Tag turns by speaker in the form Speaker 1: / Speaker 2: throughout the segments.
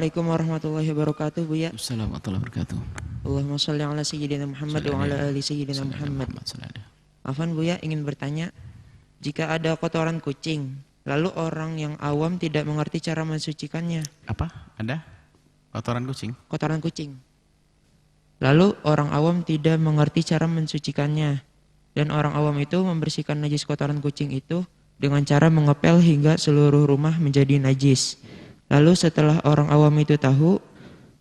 Speaker 1: Assalamualaikum warahmatullahi wabarakatuh, Buya.
Speaker 2: Assalamualaikum warahmatullahi wabarakatuh.
Speaker 1: Allahumma sholli ala sayyidina Muhammad wa ala ali sayyidina Muhammad. Afan, Buya ingin bertanya, jika ada kotoran kucing, lalu orang yang awam tidak mengerti cara mensucikannya.
Speaker 2: Apa? Ada? Kotoran kucing?
Speaker 1: Kotoran kucing. Lalu orang awam tidak mengerti cara mensucikannya. Dan orang awam itu membersihkan najis kotoran kucing itu dengan cara mengepel hingga seluruh rumah menjadi najis. Lalu setelah orang awam itu tahu,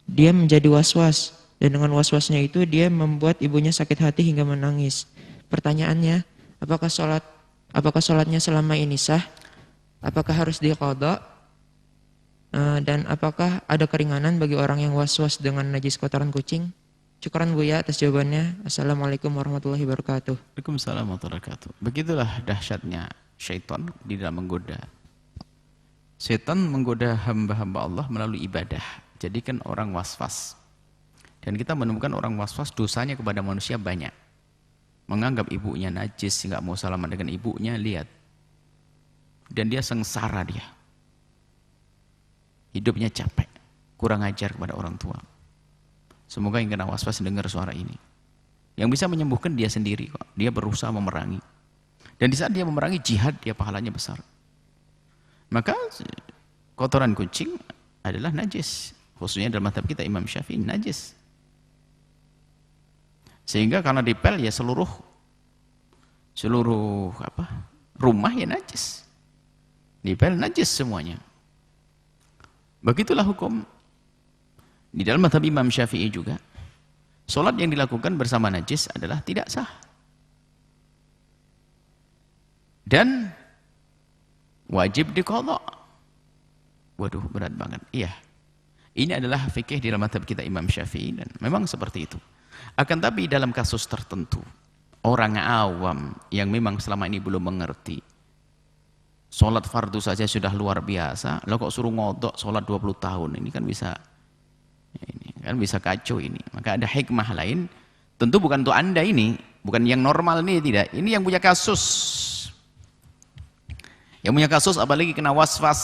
Speaker 1: dia menjadi was-was. Dan dengan was-wasnya itu dia membuat ibunya sakit hati hingga menangis. Pertanyaannya, apakah sholatnya selama ini sah? Apakah harus diqadha? Dan apakah ada keringanan bagi orang yang was-was dengan najis kotoran kucing? Syukran, Buya, atas jawabannya. Assalamualaikum warahmatullahi wabarakatuh.
Speaker 2: Waalaikumsalam warahmatullahi wabarakatuh. Begitulah dahsyatnya syaitan di dalam menggoda. Setan menggoda hamba-hamba Allah melalui ibadah. Jadikan orang was-was. Dan kita menemukan orang was-was dosanya kepada manusia banyak. Menganggap ibunya najis, nggak mau salaman dengan ibunya, lihat. Dan dia sengsara dia. Hidupnya capek, kurang ajar kepada orang tua. Semoga yang kena was-was dengar suara ini. Yang bisa menyembuhkan dia sendiri kok. Dia berusaha memerangi. Dan di saat dia memerangi jihad, dia pahalanya besar. Maka kotoran kucing adalah najis. Khususnya dalam mazhab kita Imam Syafi'i najis. Sehingga karena dipel ya seluruh rumah ya najis. Dipel najis semuanya. Begitulah hukum. Di dalam mazhab Imam Syafi'i juga, sholat yang dilakukan bersama najis adalah tidak sah. Dan wajib diqadha. Waduh, berat banget. Iya. Ini adalah fikih di dalam mazhab kita Imam Syafi'i dan memang seperti itu. Akan tapi dalam kasus tertentu, orang awam yang memang selama ini belum mengerti, sholat fardu saja sudah luar biasa, lo kok suruh ngodok sholat 20 tahun, ini kan bisa kacau ini. Maka ada hikmah lain, tentu bukan untuk Anda ini, bukan yang normal ini, tidak. Ini yang punya kasus. Yang punya kasus apalagi kena was-was.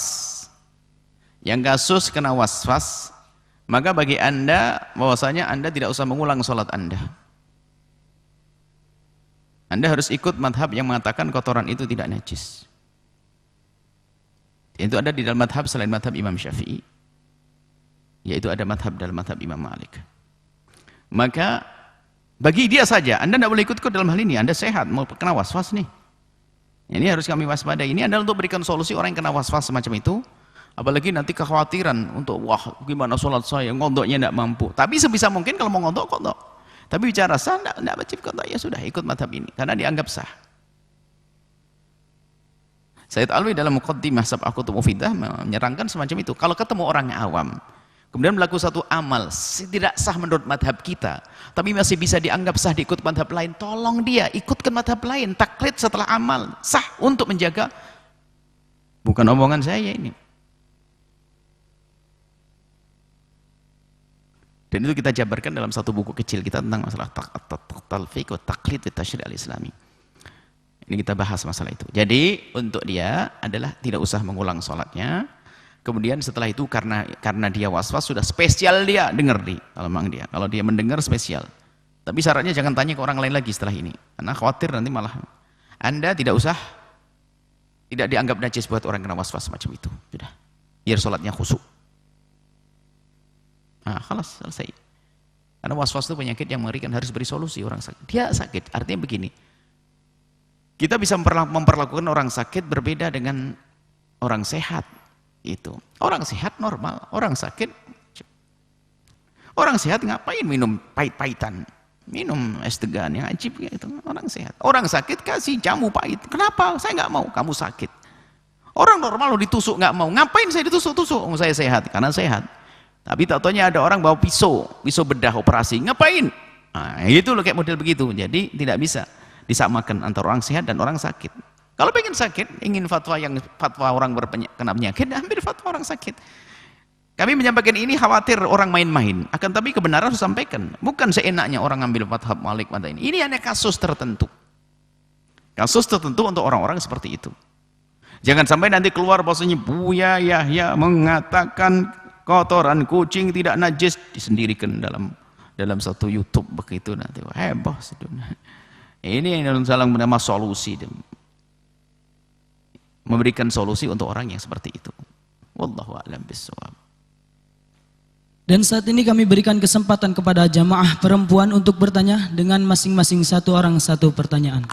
Speaker 2: Yang kasus kena was-was, maka bagi Anda bahwasanya Anda tidak usah mengulang sholat Anda. Anda harus ikut madhab yang mengatakan kotoran itu tidak najis. Itu ada di dalam madhab selain madhab Imam Syafi'i, yaitu ada madhab dalam madhab Imam Malik. Maka bagi dia saja, Anda tidak boleh ikut dalam hal ini. Anda sehat, mau kena was-was nih. Ini harus kami waspadai. Ini adalah untuk berikan solusi orang yang kena was-was semacam itu. Apalagi nanti kekhawatiran untuk wah gimana sholat saya, ngodoknya tidak mampu. Tapi sebisa mungkin kalau mau ngodok, kodok. Tapi bicara sah, tidak wajib kodok, ya sudah ikut madhab ini. Karena dianggap sah. Sayyid Alwi dalam Muqaddimah Sab'akutu Mufidah menyerangkan semacam itu. Kalau ketemu orang awam, kemudian melakukan satu amal, tidak sah menurut madhab kita, tapi masih bisa dianggap sah diikut madhab lain, tolong dia ikutkan madhab lain, taklid setelah amal, sah untuk menjaga. Bukan omongan saya ini. Dan itu kita jabarkan dalam satu buku kecil kita tentang masalah talfiq wa taqlid wa tasyri' al-islami. Ini kita bahas masalah itu. Jadi untuk dia adalah tidak usah mengulang sholatnya. Kemudian setelah itu karena dia was-was sudah spesial dia dengar kalau dia mendengar spesial. Tapi syaratnya jangan tanya ke orang lain lagi setelah ini. Karena khawatir nanti malah Anda tidak dianggap najis buat orang kena was-was macam itu. Sudah. Biar sholatnya khusyuk. Nah, khalas, selesai. Karena was-was itu penyakit yang mengerikan, harus beri solusi orang sakit. Dia sakit, artinya begini. Kita bisa memperlakukan orang sakit berbeda dengan orang sehat. Itu. Orang sehat normal, orang sakit. Orang sehat ngapain minum pahit-pahitan? Minum es degan yang ajib gitu. Orang sehat. Orang sakit kasih jamu pahit. Kenapa? Saya nggak mau, kamu sakit. Orang normal lo ditusuk nggak mau. Ngapain saya ditusuk-tusuk? Saya sehat, karena sehat. Tapi tak taunya ada orang bawa pisau bedah operasi, ngapain? Nah, itu loh kayak model begitu. Jadi tidak bisa disamakan antara orang sehat dan orang sakit. Kalau pengen sakit, ingin fatwa orang kena penyakit, ambil fatwa orang sakit. Kami menyampaikan ini khawatir orang main-main. Akan tapi kebenaran harus sampaikan. Bukan seenaknya orang ambil fatwa Malik pada ini. Ini hanya kasus tertentu. Kasus tertentu untuk orang-orang seperti itu. Jangan sampai nanti keluar bahwasanya Buya Yahya mengatakan kotoran kucing tidak najis, disendirikan dalam satu YouTube begitu nanti. Heboh sedunia. Ini yang salah bernama solusi, memberikan solusi untuk orang yang seperti itu. Wallahu a'lam bishawab.
Speaker 3: Dan saat ini kami berikan kesempatan kepada jamaah perempuan untuk bertanya dengan masing-masing satu orang satu pertanyaan.